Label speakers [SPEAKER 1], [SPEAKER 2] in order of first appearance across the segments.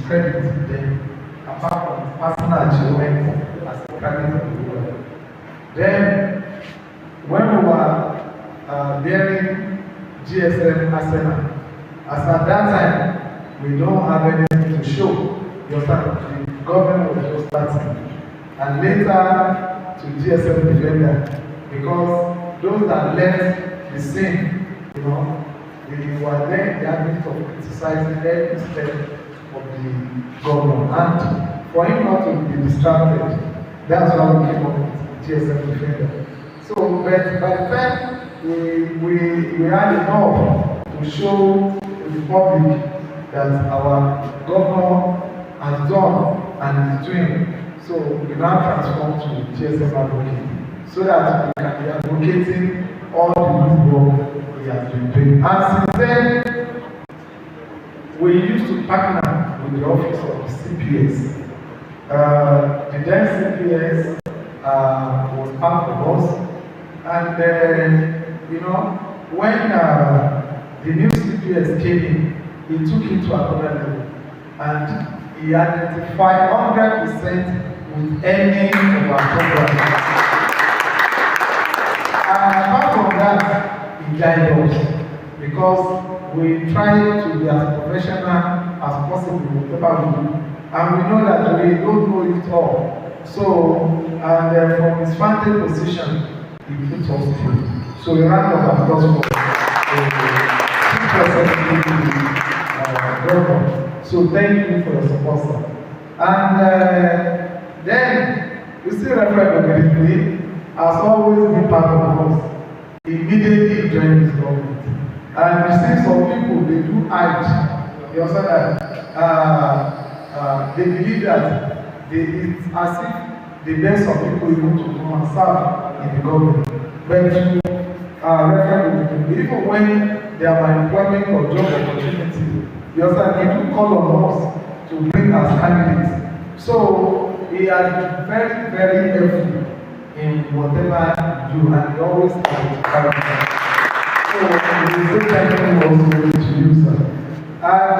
[SPEAKER 1] discredit them apart from personal achievement as a candidate of the world. Then, when we were bearing GSM Arsenal, as at that time, we don't have anything to show. The government was just starting. And later to GSM Defender, because those that left the scene, they were there in the habit of criticizing every step of the government. And for him not to be distracted, that's why we came up with GSM Defender. So, but by the time we had enough to show the public that our governor has done and is doing, so we now transform to GSM Advocate, so that we can be advocating all the good work we have been doing. And since then, we used to partner with the office of the CPS. The then CPS was part of us, and when the new CPS came in, he took it to another level, and he identified 100% with any of our programs. And apart from that, he guided us, because we try to be as professional as possible whatever we do. And we know that we don't know it all. So, and from his vantage position, he puts us through. So, a round of applause for government. So, thank you for your support, sir. And then, we still Reverend Ogedengbe has always been part of us. Immediately joined his government. And you see some people, they do hide. You also they believe that it's as if they beg some people even to come and serve in the government. But even when they are employment or job opportunity, they do call on us to bring as candidates. So he has been very, very helpful in whatever you do, and he always has. So we say thank you also to you, sir. And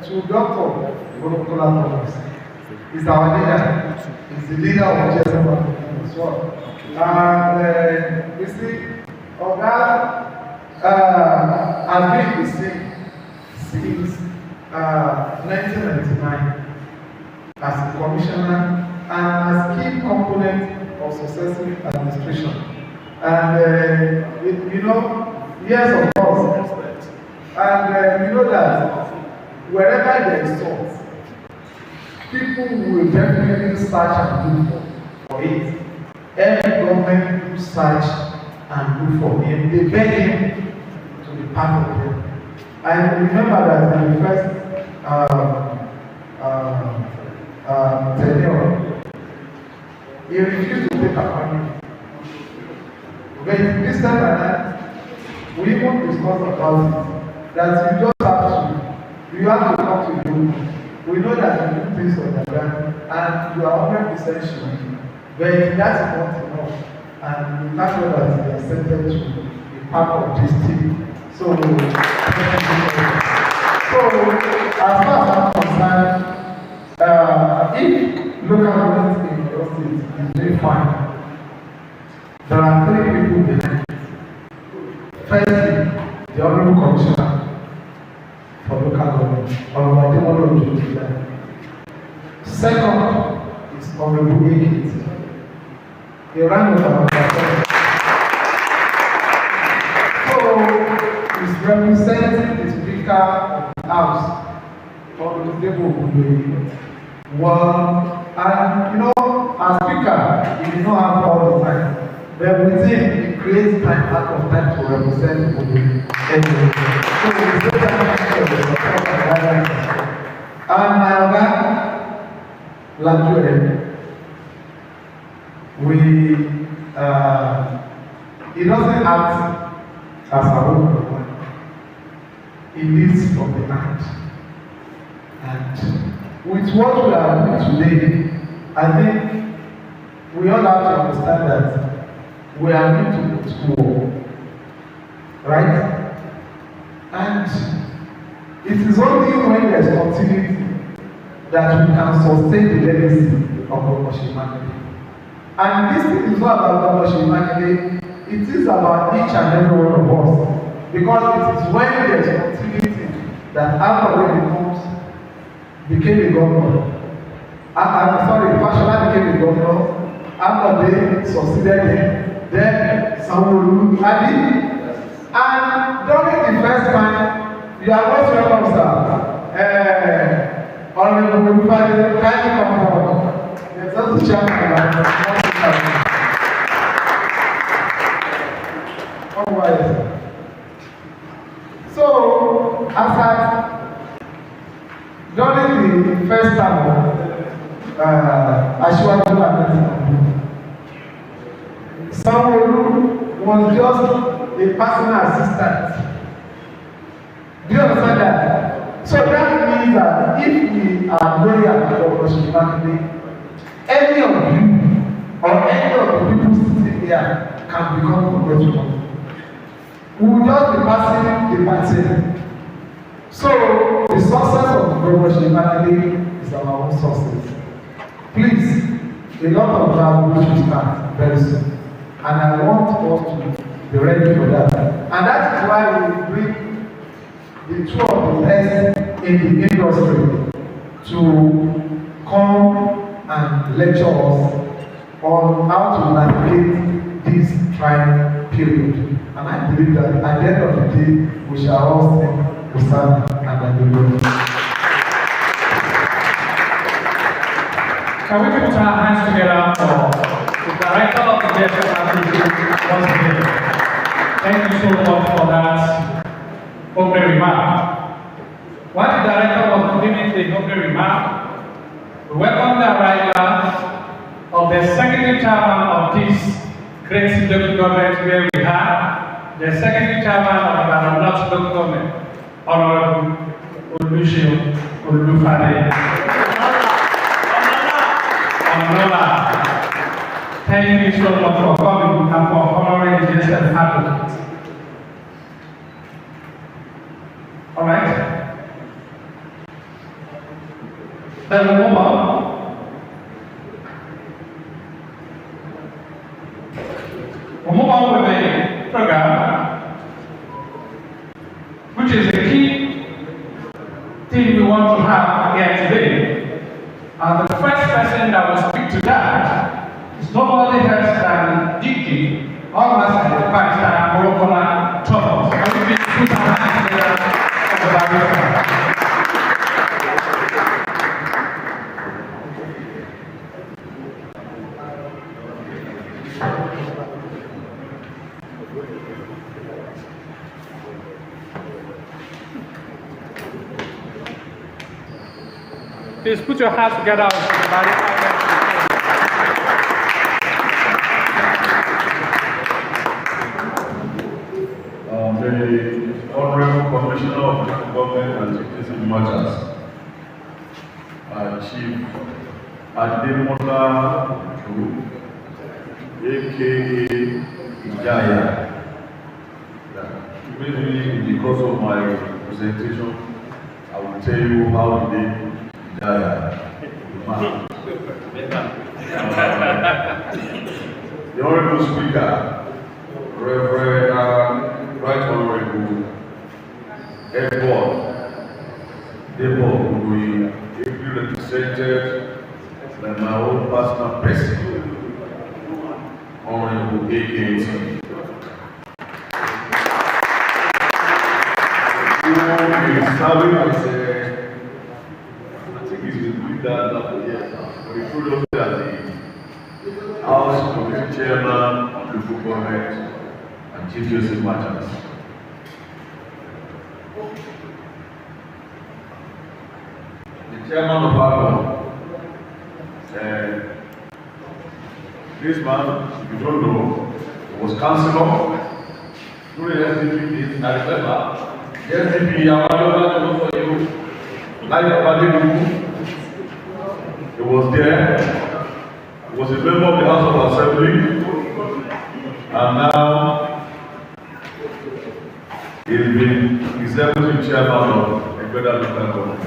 [SPEAKER 1] to Dr. Bolokola Thomas, he's our leader. He's the leader of GSM as well. And you see, Oga has been the same since 1999 as a commissioner and as key component of successive administration. And yes, of course, and we know that wherever there is salt, people will definitely search and look for it. Every government will search and look for him. They beg him to be part of them. I remember that in the first tenure, he refused to take appointment. But this time around, we even discuss about it, that you just have to come to you. We know that you do things on the ground, and you are 100% sure. But that's not enough. And we thank God that you accepted to be part of this team. So as far as I'm concerned, if local government in your state is doing fine, there are three people behind it. Firstly, the Honorable Commissioner for Local Government, Honorable Adewale. Second is Honorable Ekiti. A round of applause. So, he's representing the Speaker of the House, Honorable Ogedengbe. Well, and as Speaker, he did not have all the time. But with him, he creates time out of time to represent Ogedengbe. So, we say that for the support and guidance. And my Oga, Lajure, he doesn't act as a role. He leads from the heart. And with what we are doing today, I think we all have to understand that we are going to school, right? And it is only when there is continuity that we can sustain the legacy of Dr. Seyi Makinde. And this thing is not about Dr. Seyi Makinde, it is about each and every one of us. Because it is when there is continuity that after became a governor. I'm sorry, Fashola became a governor. After they succeeded him, then Sanwo-Olu added. And during the first time, you are most welcome, sir. Honorable Olufade, kindly come forward. There's also chairman of the So, as at during the first time of Asiwaju Ahmed Sanwo-Olu was just a personal assistant. Do you understand that? So that means that if we are loyal to Dr. Seyi Makinde, any of you or any of the people sitting here can become congratulated. We will just be passing the party. So the success of Dr. Seyi Makinde is our own success. Please, a lot of travel will start very soon. And I want us to be ready for that. And that is why we bring the two of the best in the industry to come and lecture us on how to navigate this trying period. And I believe that at the end of the day, we shall all sing Hosanna and Hallelujah.
[SPEAKER 2] Can we put our hands together for the director of the GSM once again? Thank you so much for that opening remark. While the director was giving the opening remark, we welcome the arrival of the secretary chairman of this great local government where we have the secretary chairman of the Ibadan North local government, Honorable Oluseun Olufade. Thank you so much for coming and for honoring the GSM advocate. All right. Then we move on. We'll move on with the program, which is the key thing we want to have here today. And the first person that will speak to that is nobody else than Dickie, organized by the Pastor Morokola Thomas. Can we put our hands together for the barrister? Please put your hands together.
[SPEAKER 3] The Honorable Commissioner of Local Government and Citizen Matters, Chief Ademola Ojo, aka Ijaya. Maybe because of my presentation, I will tell you how the name the Honorable Speaker, Reverend Right Honorable Edward Debo, who is represented by my own personal president, Honorable AKT. Who is serving as that for years now. We put us as the House Committee Chairman of Local Government and Chief Justice Matters. The Chairman of our this man, if you don't know, was councillor during the SDP days. I remember the SDP, I want to for you, like Abadibu. He was there, he was a member of the House of Assembly, and now he's been executive chairman of Egbeda Local Government.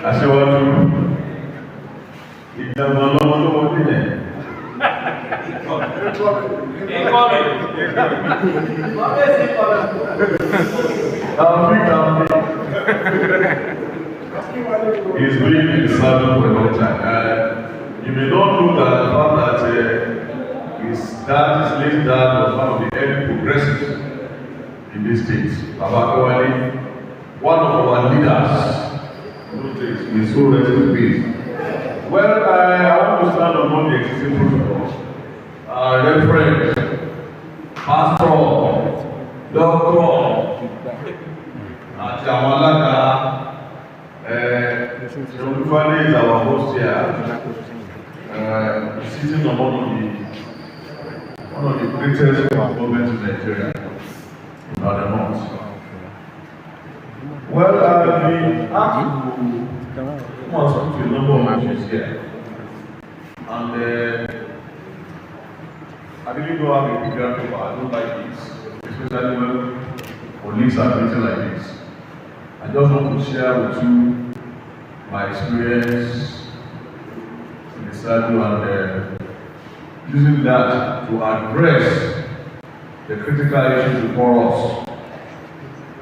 [SPEAKER 3] Aṣíwájú ìjọba lọ́wọ́lọ́wọ́ nílẹ̀. He's been in the saddle for a long time. You may not know that the fact that his late dad was one of the early progressives in this state. Baba Kawali, one of our leaders. He's so rest in peace. Well, I want to stand on the existing protocols. Reverend, Pastor, Doctor, àti àwọn alága Olúfádé is our host here, sitting on one of the greatest governments in Nigeria, in the north. Well, we asked to come and speak to a number of issues here, and I really don't have a bigger paper. I don't like this, especially when colleagues are meeting like this. I just want to share with you my experience in the saddle and using that to address the critical issues before us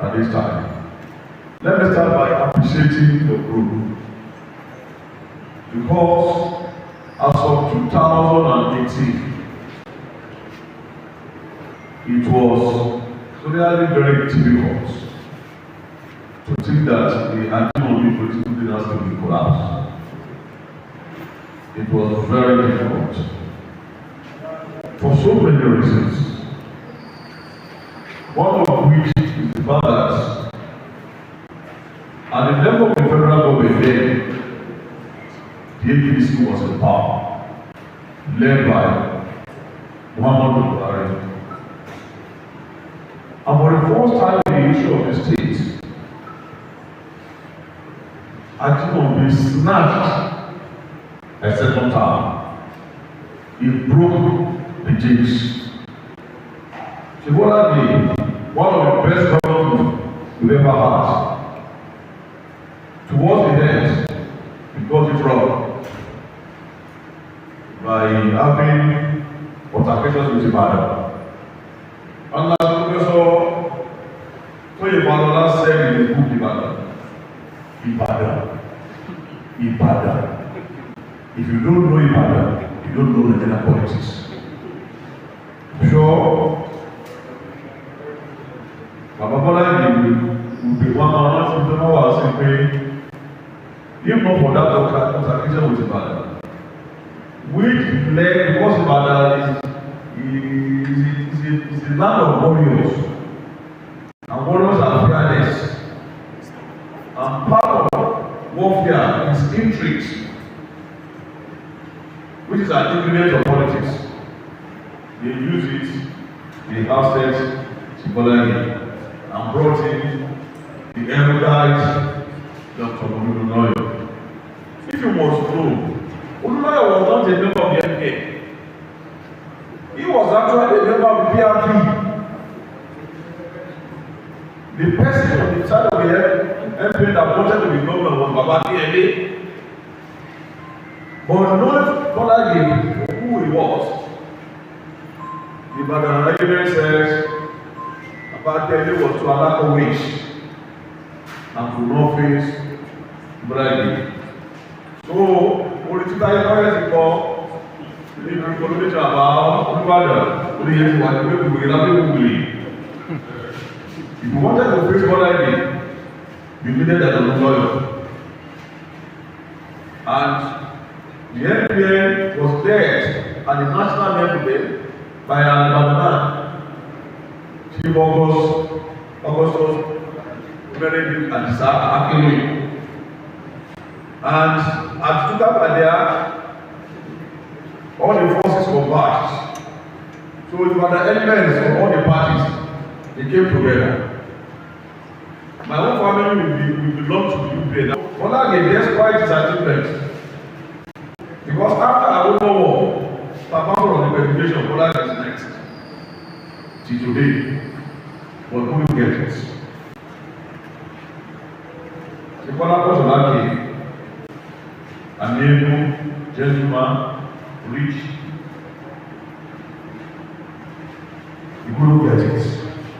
[SPEAKER 3] at this time. Let me start by appreciating the group, because as of 2018, it was really very difficult to think that the anti-money political dynasty will collapse. It was very difficult for so many reasons. One of which is the fact that at the level of the federal government then, the APC was in power, led by Muhammadu Buhari. And for the first time in the history of the state, Ajimobi snatched a second term. He broke the jinx. Shibola Day, one of the best governors we've ever had. Towards the end, we got it wrong by having altercations with Ibadan. And as Professor Toyebalola said in his book Ibadan. If you don't know Ibadan, you don't know Nigerian politics. Sure, Baba Bola will be one man who was saying, if not for that altercation with Ibadan, which led, because Ibadan is a land of warriors, and warriors are fearless, and part of warfare is intrigues, which is an ingredient of politics. They use it, they ousted Shibolani and brought in the erudite Dr. Oluloyo. If you must know, Oluloyo was not a member of the MK. He was actually a member of the PRP. The person on the side of the MP that wanted to be governor was Baba Kiyede. But not Bolage, who he was. The Ibadan regiment says Baba Kiyede was to allow a wish and to not face Bolage. So, political parents call the information about Ibadan, only yet to what if you wanted to face Bolage, you needed an lawyer. And the NPN was dead at the national level by an Ibadan, Chief Augustus Benedict Adisa Akinwumi. And at Tutapadea, all the forces converged. So it was the elements of all the parties, they came together. My own family will belong to the UPN. Bolage, despite his achievements, because after our war, till today, but who will get it? The Kolapo Solaki, an able gentleman, rich, he couldn't get it.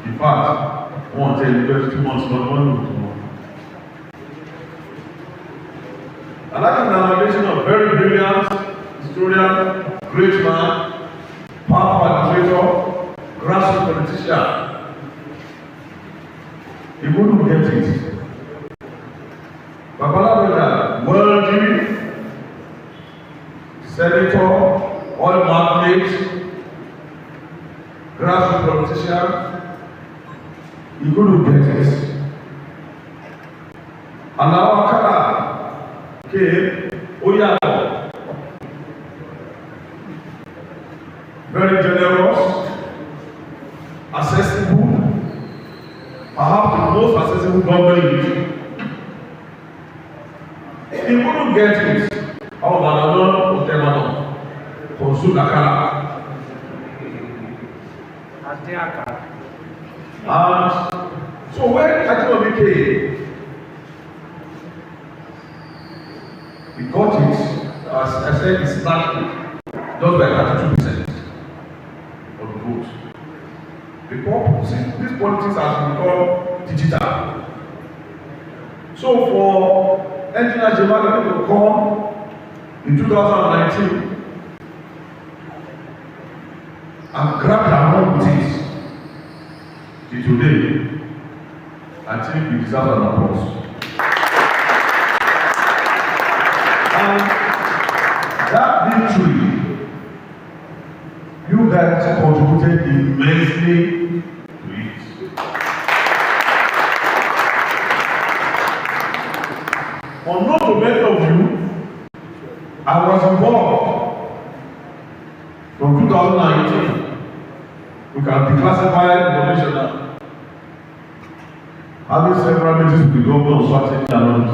[SPEAKER 3] In fact, one tell you 2 months, not 1 month. And that is an amalgamation of very brilliant historian, great man, powerful administrator, grassroots politician. He wouldn't get it. Babala, wealthy senator, oil magnate, grassroots politician, he couldn't get it. And our Kara came, Oyato, very generous, accessible, perhaps the most accessible government. He couldn't get it. How about Otemano? Konsulakara. And so when Ajimobi came, he got it, as I said, he snatched it, just by 32% of the vote. Because this politics has become digital. So for Engineer Jemani to come in 2019 and grab their own with it till today, I think we deserve an applause. And that victory, you guys contributed immensely to it. Unknown to many of you, I was involved from 2019. We can declassify information now. Having several meetings with the government on certain challenges.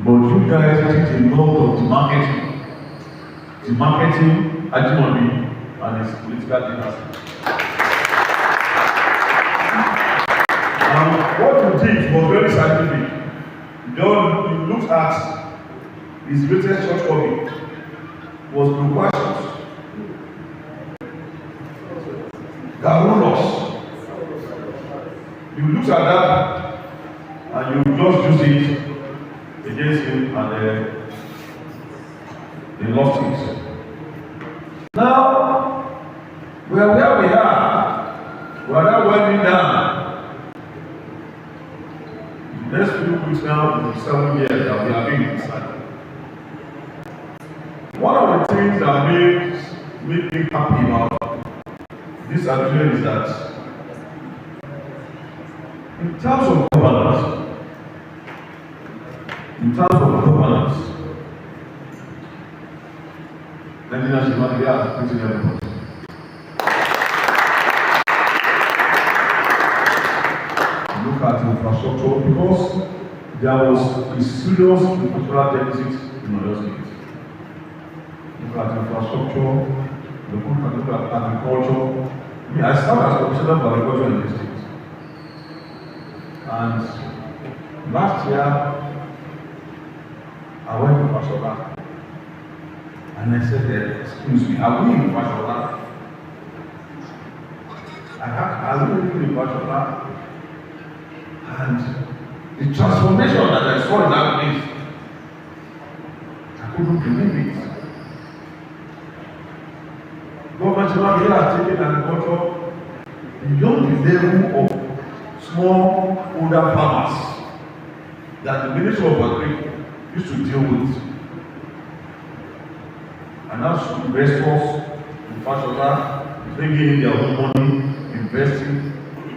[SPEAKER 3] But you guys did a lot of the marketing Ajimobi and his political dynasty. What you did was very scientific. You looked at his greatest shortcoming was precautions, Garulos. You looked at that and you just used it against him and they lost it. Now, we are where we are. We are now winding down. The next few weeks now will be 7 years that we are being inside. One of the things that make me happy about this adventure is that in terms of governance, Nigeria should not be pretty everybody. Look at infrastructure because there was a serious infrastructural deficit in Oyo State. Look at infrastructure, look at agriculture. I started as commissioner for agriculture in the state. And last year, I went to Fashola and I said, excuse me, are we in Fashola? Are we in Fashola? And the transformation that I saw in that place, I couldn't believe it. Government has taken agriculture beyond the level of small-holder farmers that the Ministry of Agriculture used to deal with. And now investors in Fashola, bringing in their own money, investing.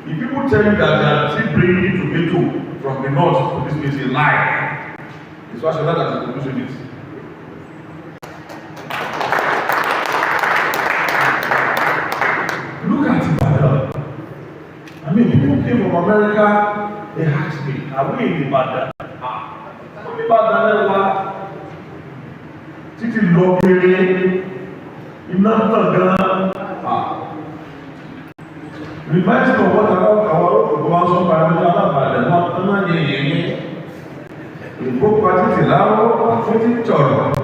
[SPEAKER 3] If people tell you that they are still bringing tomato from the north to this place, a lie. It's Fashola that is producing it. Look at Ibadan. I mean, people came from America, they asked me, are we in Ibadan? Ibadan, títí lọ kéré, iná náà gan-an. reminds me of what our Obasanjo Parliament Alabama, not only in book party Tilao, Footing Choro.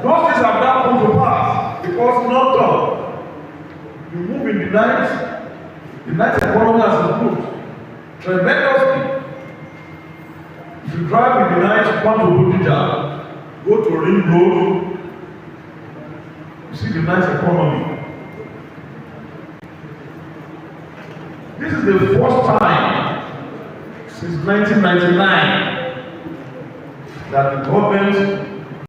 [SPEAKER 3] Those things have now come to pass because not done. You move in the night economy has improved tremendously. If you drive in the night, come to Bodija, go to Ring Road, you see the night economy. This is the first time since 1999 that the government